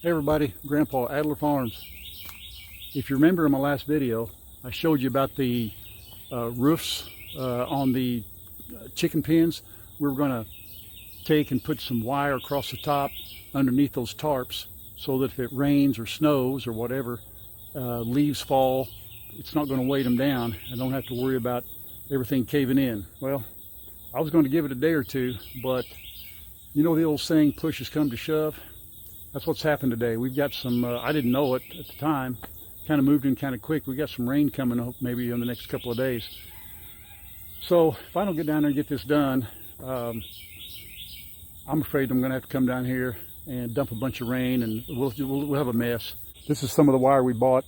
Hey everybody, Grandpa, Adler Farms. If you remember in my last video, I showed you about the roofs on the chicken pens. We were going to take and put some wire across the top underneath those tarps so that if it rains or snows or whatever, leaves fall, it's not going to weight them down. I don't have to worry about everything caving in. Well, I was going to give it a day or two, but you know the old saying, push has come to shove? That's what's happened today. We've got some, I didn't know it at the time, kind of moved in kind of quick. We got some rain coming up maybe in the next couple of days. So if I don't get down there and get this done, I'm afraid I'm going to have to come down here and dump a bunch of rain and we'll have a mess. This is some of the wire we bought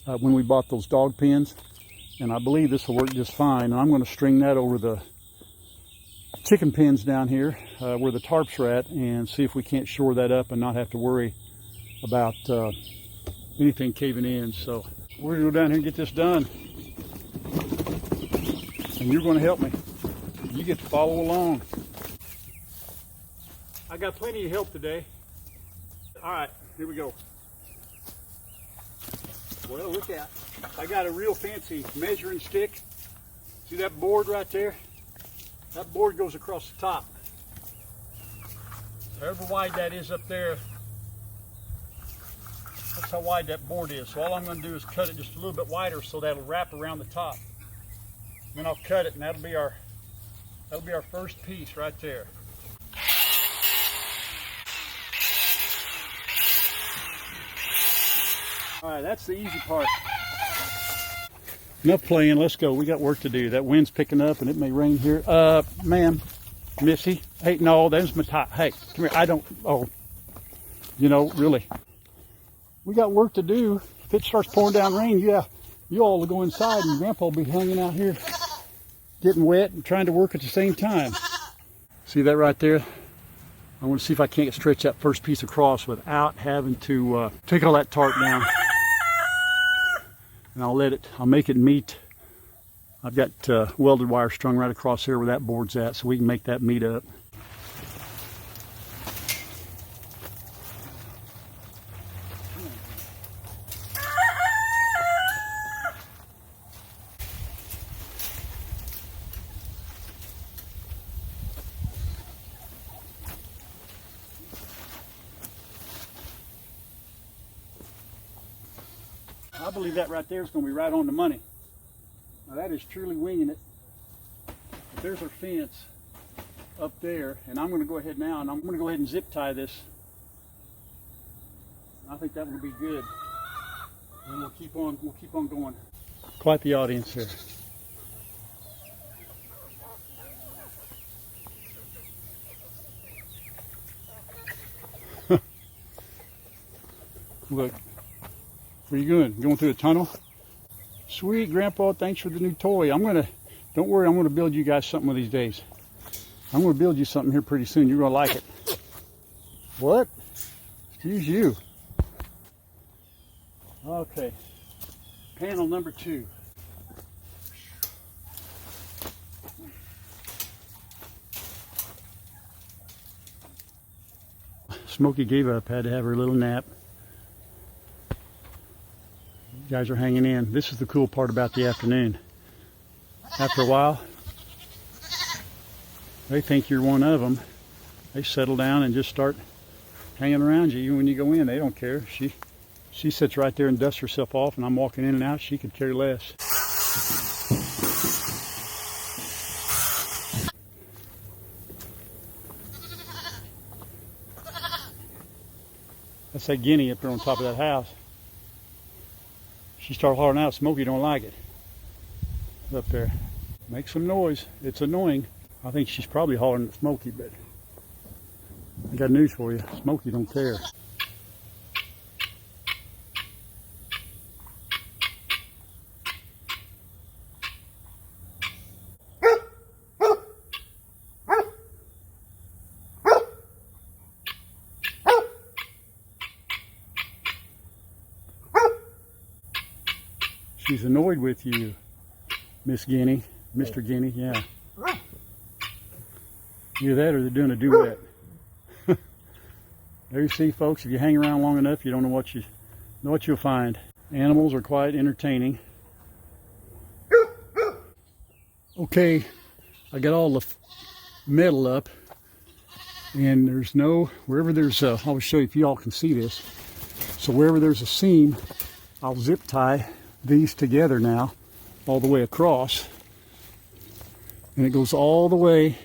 when we bought those dog pens. And I believe this will work just fine. And I'm going to string that over the chicken pens down here where the tarps are at and see if we can't shore that up and not have to worry about anything caving in. So we're gonna go down here and get this done, and you're going to help me. You get to follow along. I got plenty of help today. All right, here we go. Well, look out. I got a real fancy measuring stick. See that board right there? That board goes across the top. However wide that is up there, that's how wide that board is. So all I'm going to do is cut it just a little bit wider so that'll wrap around the top. Then I'll cut it, and that'll be our first piece right there. All right, that's the easy part. Enough playing, let's go. We got work to do. That wind's picking up and it may rain here. Ma'am, Missy, hey, no, that's my tie. Hey, come here. I don't, oh, you know, really. We got work to do. If it starts pouring down rain, yeah, you all will go inside and Grandpa will be hanging out here getting wet and trying to work at the same time. See that right there? I want to see if I can't stretch that first piece across without having to take all that tarp down. And I'll make it meet. I've got welded wire strung right across here where that board's at, so we can make that meet up. I believe that right there is going to be right on the money. Now that is truly winging it. But there's our fence up there, and I'm going to go ahead now and I'm going to go ahead and zip tie this. I think that will be good. And we'll keep on going. Quite the audience here. Look. Where you going? Going through the tunnel? Sweet, Grandpa, thanks for the new toy. Don't worry, I'm going to build you guys something one of these days. I'm going to build you something here pretty soon. You're going to like it. What? Excuse you. Okay. Panel number 2. Smokey gave up, had to have her little nap. You guys are hanging in. This is the cool part about the afternoon. After a while, they think you're one of them. They settle down and just start hanging around you. Even when you go in, they don't care. She sits right there and dusts herself off, and I'm walking in and out. She could care less. That's that guinea up there on top of that house. She started hollering out, Smokey don't like it. Up there. Make some noise. It's annoying. I think she's probably hollering at Smokey, but I got news for you. Smokey don't care. She's annoyed with you, Miss Guinea, Mr. Guinea, yeah. Either that or they're doing a duet. There you see, folks, if you hang around long enough, you don't know what you'll find. Animals are quite entertaining. Okay, I got all the metal up, and there's wherever there's I'll show you if you all can see this. So wherever there's a seam, I'll zip tie these together now, all the way across, and it goes all the way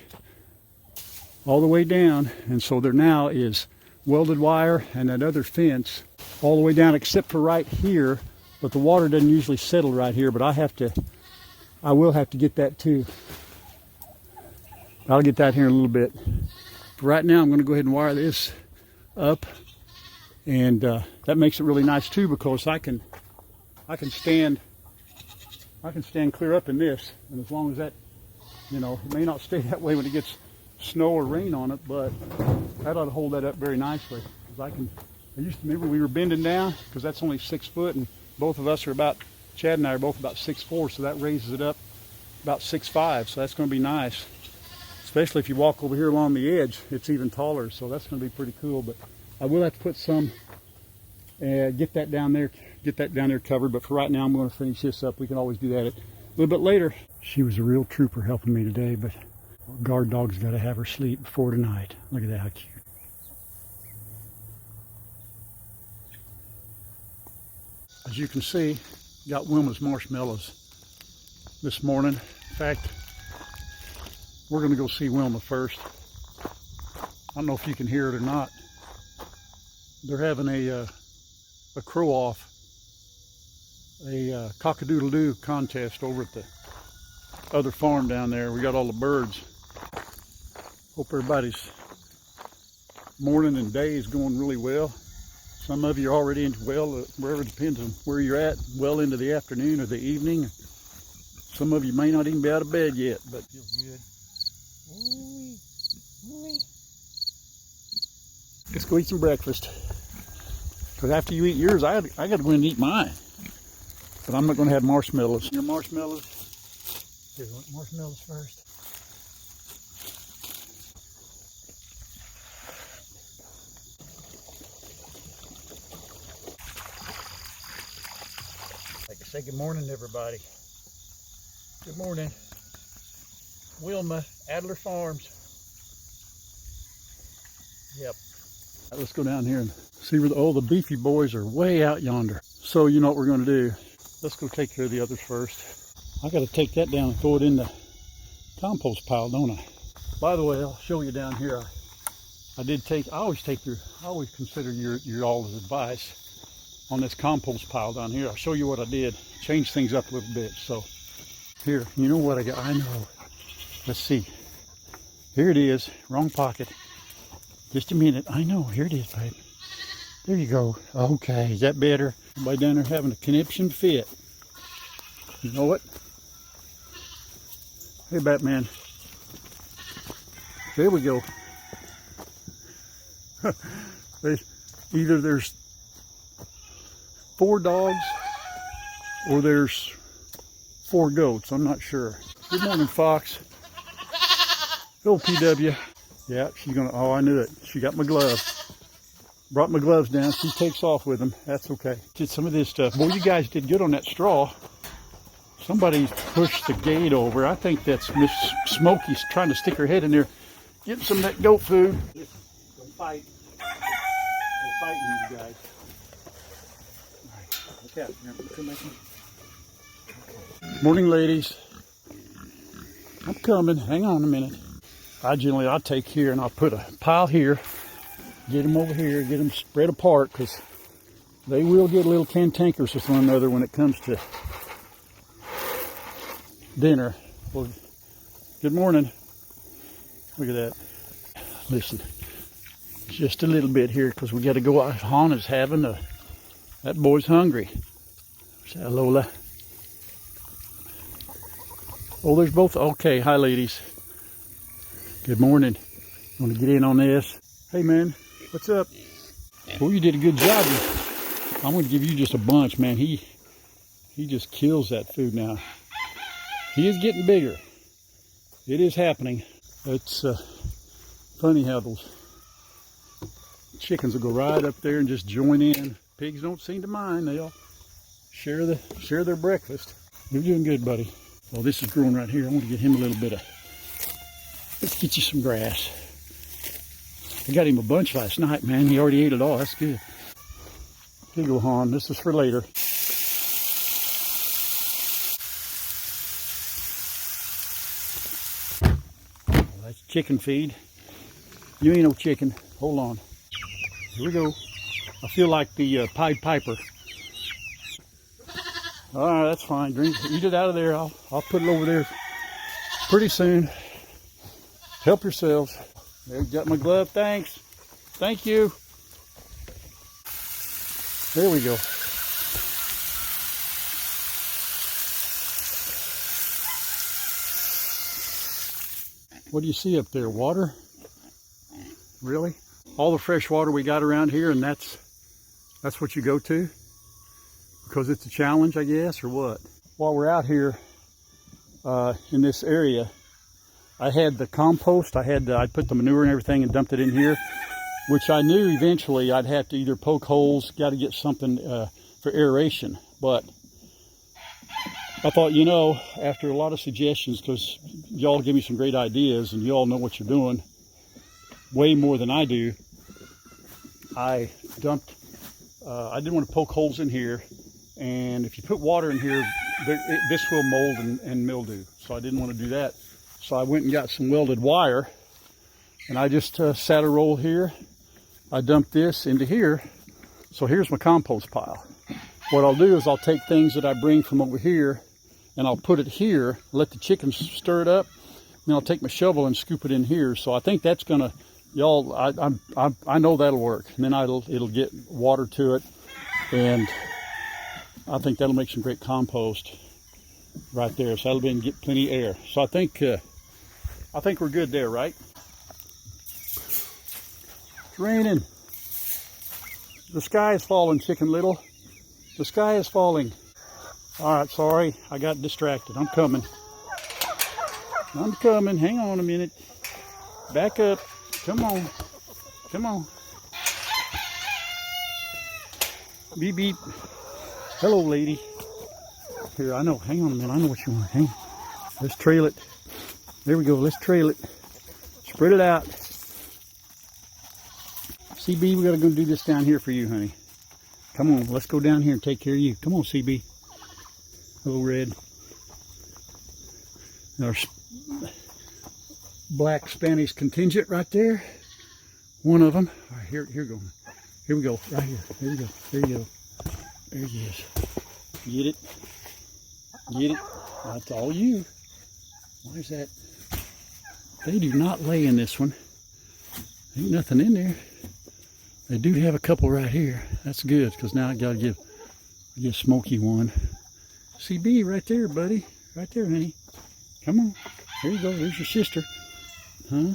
down, and so there now is welded wire and that other fence all the way down except for right here, but the water doesn't usually settle right here, but I will have to get that too. I'll get that here in a little bit. But right now I'm going to go ahead and wire this up, and that makes it really nice too, because I can stand clear up in this, and as long as that, it may not stay that way when it gets snow or rain on it, but that ought to hold that up very nicely. Because I used to remember we were bending down, because that's only 6 foot, and both of us are Chad and I are both about 6'4", so that raises it up about 6'5", so that's going to be nice. Especially if you walk over here along the edge, it's even taller, so that's going to be pretty cool. But I will have to put some, get that down there covered, but for right now I'm going to finish this up. We can always do that a little bit later. She was a real trooper helping me today, but guard dog's got to have her sleep before tonight. Look at that, how cute. As you can see, got Wilma's marshmallows this morning. In fact, we're going to go see Wilma first. I don't know if you can hear it or not. They're having a crow off, a cock-a-doodle-doo contest over at the other farm down there. We got all the birds. Hope everybody's morning and day is going really well. Some of you are already into, wherever it depends on where you're at, well into the afternoon or the evening. Some of you may not even be out of bed yet, but it feels good. Let's go eat some breakfast. Because after you eat yours, I got to go in and eat mine. But I'm not going to have marshmallows. Your marshmallows? Here, you want marshmallows first? Say good morning to everybody. Good morning. Wilma, Adler Farms. Yep. Right, let's go down here and see where the beefy boys are way out yonder. So you know what we're going to do. Let's go take care of the others first. I got to take that down and throw it in the compost pile, don't I? By the way, I'll show you down here. I always consider your all's advice on this compost pile down here. I'll show you what I did. Change things up a little bit. So here, you know what I got? I know. Let's see. Here it is. Wrong pocket. Just a minute. I know. Here it is, babe. There you go. Okay. Is that better? Everybody down there having a conniption fit. You know what? Hey, Batman. There we go. Either there's 4 dogs or there's 4 goats. I'm not sure. Good morning, Fox. Go PW. Yeah, she's gonna, oh, I knew it. She got my glove. Brought my gloves down. She takes off with them. That's okay. Did some of this stuff. Boy, you guys did good on that straw. Somebody pushed the gate over. I think that's Miss Smokey's trying to stick her head in there. Get some of that goat food. Go fight. Go fighting, you guys. Okay. Morning, ladies. I'm coming. Hang on a minute. I'll take here and I'll put a pile here. Get them over here. Get them spread apart, because they will get a little cantankerous with one another when it comes to dinner. Well, good morning. Look at that. Listen, just a little bit here, because we got to go out. Hannah's having that boy's hungry. Where's that, Lola? Oh, there's both. Okay, hi, ladies. Good morning. Want to get in on this? Hey, man, what's up? Oh, you did a good job. I'm going to give you just a bunch, man. He just kills that food now. He is getting bigger. It is happening. It's funny how those chickens will go right up there and just join in. Pigs don't seem to mind. They'll share their breakfast. You're doing good, buddy. Well, this is growing right here. I want to get him a little bit of, let's get you some grass. I got him a bunch last night, man. He already ate it all. That's good. Here you go, Han. This is for later. Well, that's chicken feed. You ain't no chicken. Hold on. Here we go. I feel like the Pied Piper. All right, that's fine. Drink, eat it out of there. I'll put it over there pretty soon. Help yourselves. There, got my glove. Thanks. Thank you. There we go. What do you see up there? Water? Really? All the fresh water we got around here, and that's what you go to? Because it's a challenge, I guess, or what? While we're out here in this area, I had the compost. I'd put the manure and everything and dumped it in here, which I knew eventually I'd have to either poke holes, got to get something for aeration. But I thought, you know, after a lot of suggestions, because y'all give me some great ideas and y'all know what you're doing way more than I do, I dumped, I didn't want to poke holes in here. And if you put water in here, this will mold and mildew. So I didn't want to do that. So I went and got some welded wire, and I just sat a roll here. I dumped this into here. So here's my compost pile. What I'll do is I'll take things that I bring from over here, and I'll put it here, let the chickens stir it up, then I'll take my shovel and scoop it in here. So I think that's gonna, y'all, I know that'll work. And then it'll get water to it, and I think that'll make some great compost right there. So that'll be and get plenty of air. So I think we're good there, right? It's raining. The sky is falling, Chicken Little. The sky is falling. All right, sorry, I got distracted. I'm coming. I'm coming. Hang on a minute. Back up. Come on. Come on. Beep, beep. Hello, lady. Here, I know. Hang on a minute. I know what you want. Hang on. Let's trail it. There we go. Let's trail it. Spread it out. CB, we got to go do this down here for you, honey. Come on. Let's go down here and take care of you. Come on, CB. Hello, Red. Our black Spanish contingent right there. One of them. All right, here we go. Here we go. Right here. There we go. There you go. There he is. Get it? Get it? That's all you. Why is that? They do not lay in this one. Ain't nothing in there. They do have a couple right here. That's good, because now I gotta give Smokey one. CB right there, buddy. Right there, honey. Come on. There you go. There's your sister. Huh?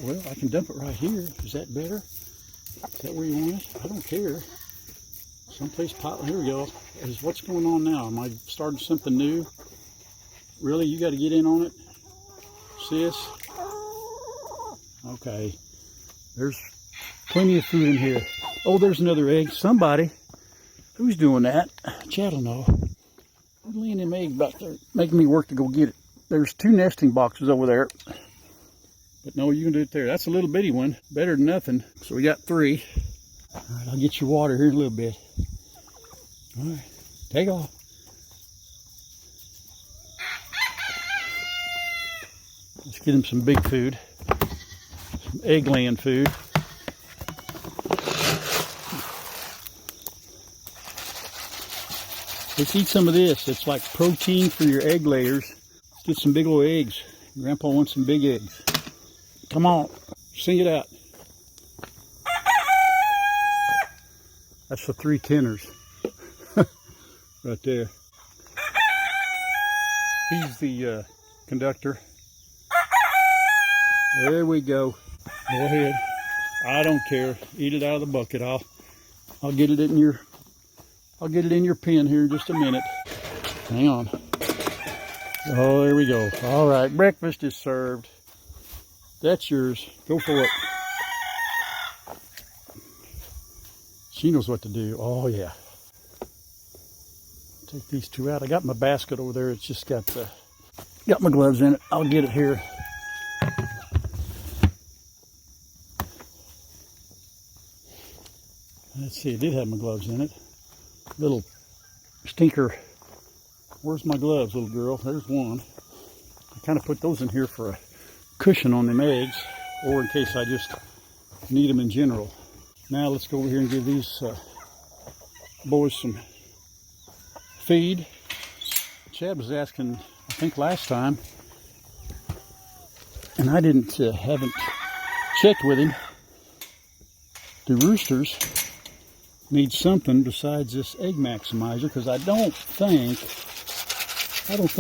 Well, I can dump it right here. Is that better? Is that where you want it? I don't care. Someplace pot. Here we go. What's going on now? Am I starting something new? Really? You got to get in on it, sis? Okay. There's plenty of food in here. Oh, there's another egg. Somebody. Who's doing that? Chad will know. I'm laying them eggs back there, making me work to go get it. There's 2 nesting boxes over there. But no, you can do it there. That's a little bitty one. Better than nothing. So we got 3. All right, I'll get you water here in a little bit. All right, take off. Let's get him some big food. Some egg laying food. Let's eat some of this. It's like protein for your egg layers. Let's get some big old eggs. Grandpa wants some big eggs. Come on, sing it out. That's the 3 tenors. Right there. He's the conductor. There we go. Go ahead. I don't care. Eat it out of the bucket. I'll get it in your pen here in just a minute. Hang on. Oh, there we go. All right, breakfast is served. That's yours. Go for it. She knows what to do. Oh yeah. Take these two out. I got my basket over there. It's just got my gloves in it. I'll get it here. Let's see, I did have my gloves in it. Little stinker. Where's my gloves, little girl? There's one. I kind of put those in here for a cushion on them eggs, or in case I just need them in general. Now let's go over here and give these boys some feed. Chad was asking, I think last time, and I haven't checked with him. The roosters need something besides this egg maximizer, because I don't think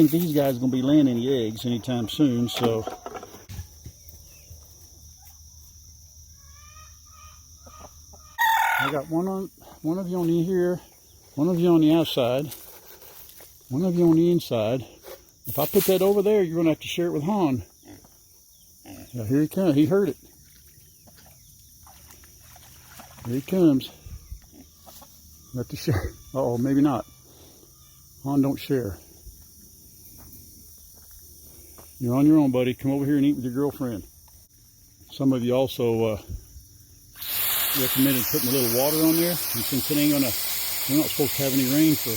these guys are going to be laying any eggs anytime soon. So I got one of you on the here, one of you on the outside, one of you on the inside. If I put that over there, you're going to have to share it with Han. Now here he comes. He heard it. Here he comes. Have to share. Uh-oh, maybe not. Han, don't share. You're on your own, buddy. Come over here and eat with your girlfriend. Some of you also recommended putting a little water on there. And since we're not supposed to have any rain for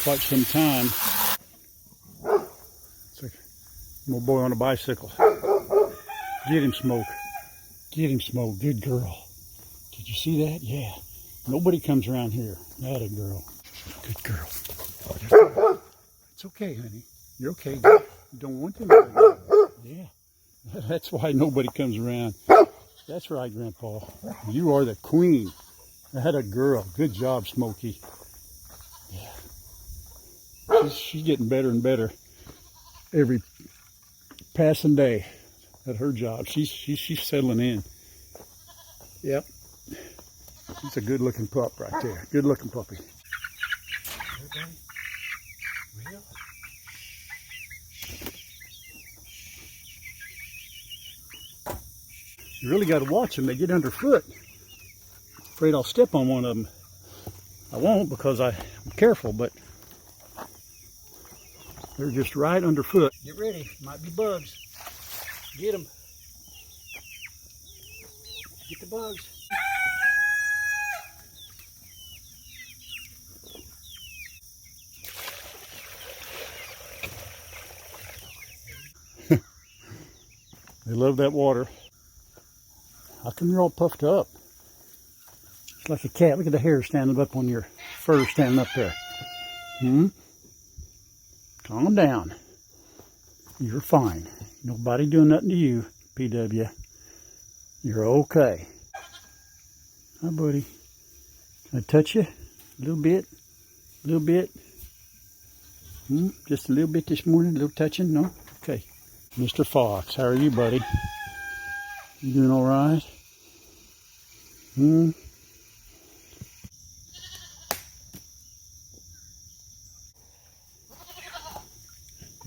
quite some time. It's like a little boy on a bicycle. Get him, Smoke. Get him, Smoke. Good girl. Did you see that? Yeah. Nobody comes around here. That a girl. Good girl. It's okay, honey. You're okay. You don't want to. Yeah. That's why nobody comes around. That's right, Grandpa. You are the queen. That a girl. Good job, Smokey. Yeah. She's getting better and better every passing day at her job. She's settling in. Yep. He's a good-looking pup right there. Good-looking puppy. You really got to watch them. They get underfoot. Afraid I'll step on one of them. I won't because I'm careful, but they're just right underfoot. Get ready. Might be bugs. Get them. Get the bugs. They love that water. How come you're all puffed up? It's like a cat. Look at the hair standing up on your fur standing up there. Calm down. You're fine. Nobody doing nothing to you, PW. You're okay. Hi, buddy. Can I touch you? A little bit? A little bit? Just a little bit this morning? A little touching? No? Okay. Mr. Fox, how are you, buddy? You doing all right?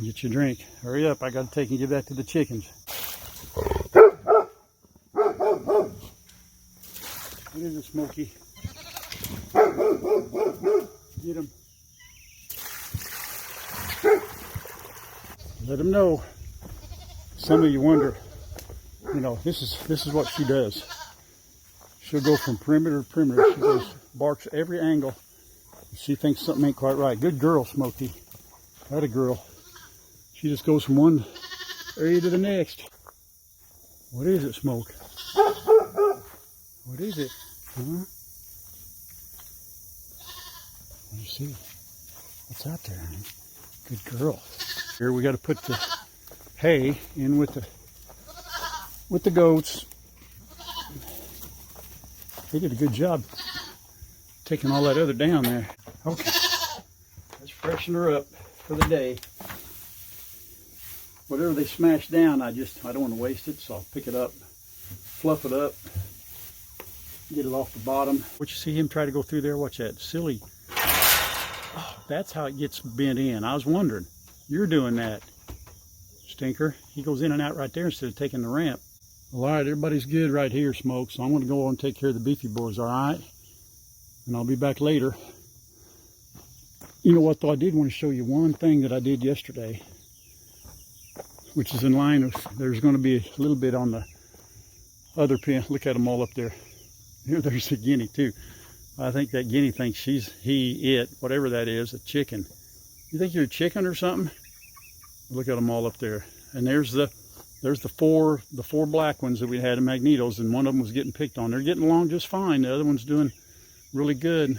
Get your drink. Hurry up, I gotta take and give that to the chickens. What is it, Smokey? Get him. Let him know. Some of you wonder, you know, this is what she does. She'll go from perimeter to perimeter. She goes, barks every angle. She thinks something ain't quite right. Good girl, Smokey. That a girl. She just goes from one area to the next. What is it, Smoke? What is it? Huh? Let me see. What's out there, honey? Good girl. Here we got to put the hay in with the goats. They did a good job taking all that other down there. Okay, let's freshen her up for the day. Whatever they smash down, I don't want to waste it, so I'll pick it up, fluff it up, get it off the bottom. What you see him try to go through there? Watch that, silly. Oh, that's how it gets bent in. I was wondering, you're doing that, stinker. He goes in and out right there instead of taking the ramp. All right, everybody's good right here, Smoke. So I'm going to go on and take care of the beefy boys, all right? And I'll be back later. You know what, though? I did want to show you one thing that I did yesterday, which is in line with, there's going to be a little bit on the other pen. Look at them all up there. Here, there's a guinea, too. I think that guinea thinks she's it, whatever that is, a chicken. You think you're a chicken or something? Look at them all up there. And there's the four black ones that we had in Magnetos, and one of them was getting picked on. They're getting along just fine. The other one's doing really good.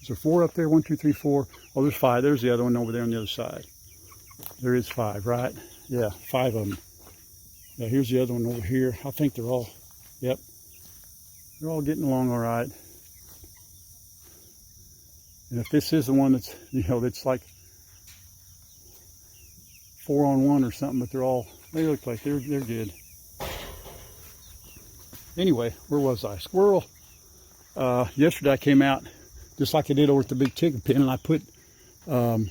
Is there 4 up there? 1, 2, 3, 4. Oh, there's 5. There's the other one over there on the other side. There is 5, right? Yeah, 5 of them. Yeah, here's the other one over here. I think they're all, yep. They're all getting along all right. And if this is the one that's, that's like 4 on 1 or something, but they look like they're good. Anyway, where was I? Squirrel. Yesterday I came out just like I did over at the big chicken pen, and I put,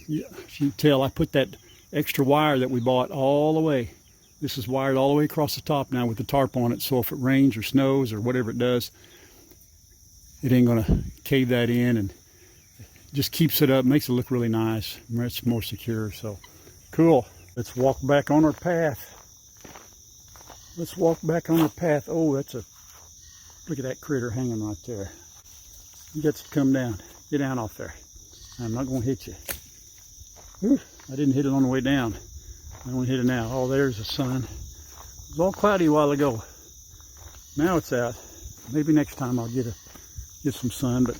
you can tell, I put that extra wire that we bought all the way. This is wired all the way across the top now with the tarp on it, so if it rains or snows or whatever it does, it ain't gonna cave that in, and just keeps it up, makes it look really nice, much more secure. So cool. Let's walk back on our path. Let's walk back on our path. Oh, look at that critter hanging right there. You got to come down. Get down off there. I'm not gonna hit you. Whew, I didn't hit it on the way down. I don't hit it now. Oh, there's the sun. It was all cloudy a while ago. Now it's out. Maybe next time I'll get some sun, but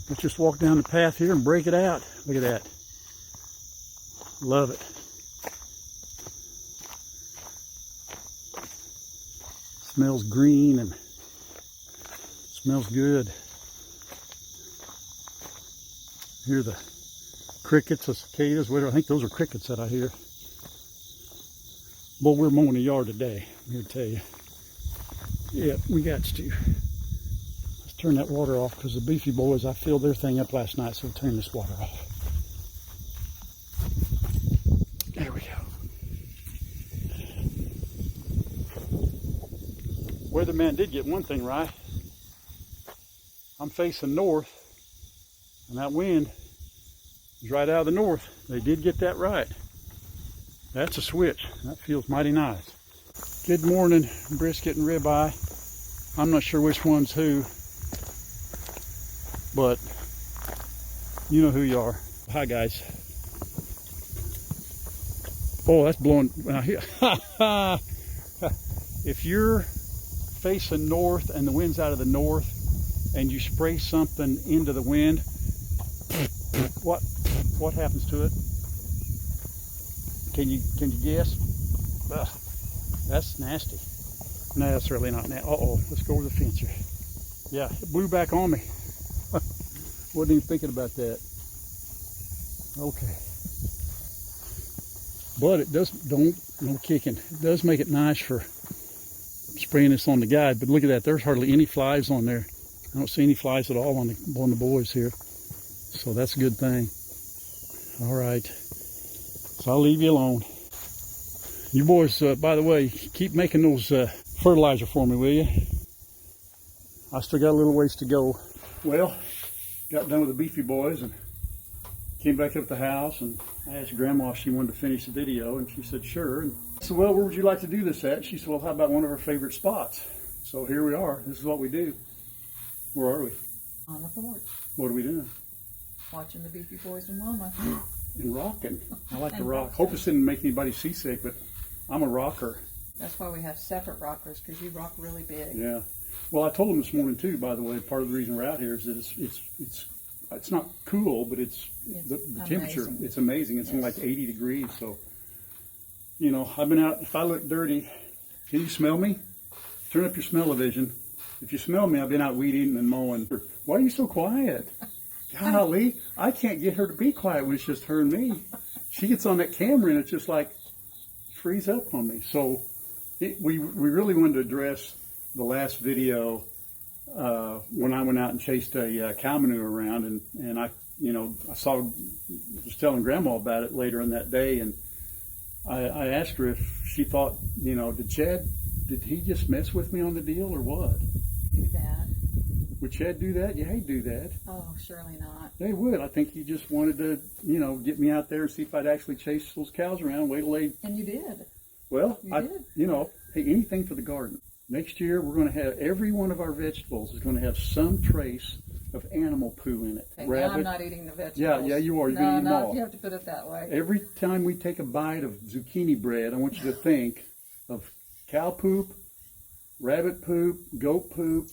let's just walk down the path here and break it out. Look at that. Love it. Smells green and smells good. Hear the crickets, the cicadas, whatever. I think those are crickets that I hear. Boy, we're mowing the yard today, I'm here to tell you. Yeah, we got to. Let's turn that water off, because the beefy boys, I filled their thing up last night, so we'll turn this water off. There we go. Weatherman did get one thing right. I'm facing north, and that wind is right out of the north. They did get that right. That's a switch. That feels mighty nice. Good morning, brisket and ribeye. I'm not sure which one's who, but you know who you are. Hi, guys. Oh, that's blowing. If you're facing north and the wind's out of the north and you spray something into the wind, what happens to it? Can you guess? Ugh, that's nasty. No, that's really not nasty. Uh-oh, let's go over the fence here. Yeah, it blew back on me. Wasn't even thinking about that. Okay. But it does, no kicking. It does make it nice for spraying this on the guide. But look at that, there's hardly any flies on there. I don't see any flies at all on the boys here. So that's a good thing. All right. So I'll leave you alone. You boys, by the way, keep making those fertilizer for me, will you? I still got a little ways to go. Well, got done with the beefy boys and came back up to the house, and I asked Grandma if she wanted to finish the video, and she said sure. And I said, well, where would you like to do this at? She said, well, how about one of our favorite spots? So here we are. This is what we do. Where are we? On the porch. What are we doing? Watching the beefy boys and Wilma. And rocking. I like to rock. Hope this didn't make anybody seasick, but I'm a rocker. That's why we have separate rockers, because you rock really big. Yeah. Well, I told them this morning too, by the way, part of the reason we're out here is that it's not cool, but it's the temperature. It's amazing. It's like 80 degrees. So, you know, I've been out. If I look dirty, can you smell me? Turn up your smell-o-vision. If you smell me, I've been out weed eating and mowing. Why are you so quiet? Golly, I can't get her to be quiet when it's just her and me. She gets on that camera and it's just like freeze up on me. So we really wanted to address the last video when I went out and chased a cow manure around, and I was telling Grandma about it later in that day, and I asked her if she thought, you know, did he just mess with me on the deal or what? Do that. Would Chad do that? Yeah, he'd do that. Oh, surely not. They would. I think he just wanted to, you know, get me out there and see if I'd actually chase those cows around, wait till they... And you did. Well, You did. you know, hey, anything for the garden. Next year, we're going to have, every one of our vegetables is going to have some trace of animal poo in it. Okay, now I'm not eating the vegetables. Yeah, you are. You're No, going to eat them not all. if you have to put it that way. Every time we take a bite of zucchini bread, I want you to think of cow poop, rabbit poop, goat poop.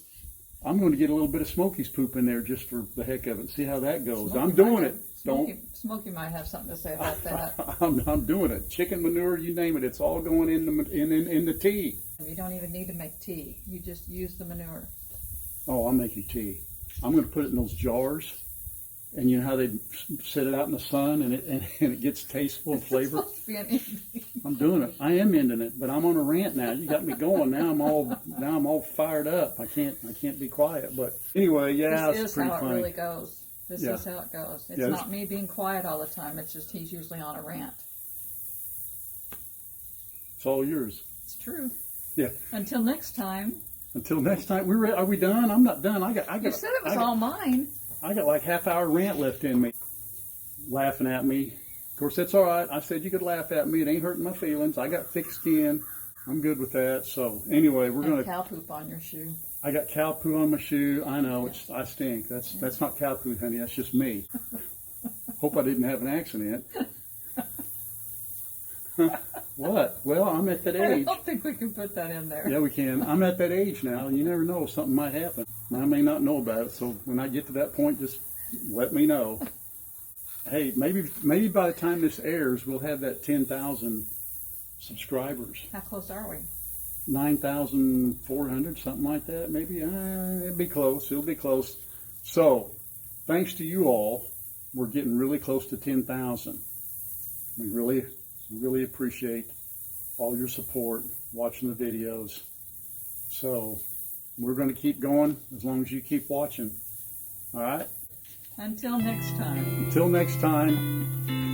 I'm going to get a little bit of Smokey's poop in there just for the heck of it. See how that goes. Smokey I'm doing it. Smokey might have something to say about that. I'm doing it. Chicken manure, you name it. It's all going in the tea. You don't even need to make tea. You just use the manure. Oh, I'm making tea. I'm going to put it in those jars. And you know how they set it out in the sun and it gets tasteful and flavor? It's supposed to be an easy. I'm doing it. I am ending it, but I'm on a rant now. You got me going. Now I'm all fired up. I can't be quiet. But anyway, yeah, This it's is pretty how funny. it really goes. This Yeah. is how it goes. It's Yeah, not me being quiet all the time. It's just he's usually on a rant. It's all yours. It's true. Yeah. Until next time. Until next time, are we done? I'm not done. You said it was all mine. I got like half-hour rant left in me. Laughing at me. Of course, that's all right. I said you could laugh at me. It ain't hurting my feelings. I got thick skin. I'm good with that. So anyway, we're And gonna. cow poop on your shoe. I got cow poo on my shoe. I know I stink. That's not cow poo, honey. That's just me. Hope I didn't have an accident. What? Well, I'm at that I age. don't think we can put that in there. Yeah, we can. I'm at that age now. You never know. Something might happen. I may not know about it. So when I get to that point, just let me know. Hey, maybe by the time this airs, we'll have that 10,000 subscribers. How close are we? 9,400, something like that. Maybe it'll be close. It'll be close. So, thanks to you all, we're getting really close to 10,000. We really appreciate all your support, watching the videos. So, we're going to keep going as long as you keep watching. All right? Until next time. Until next time.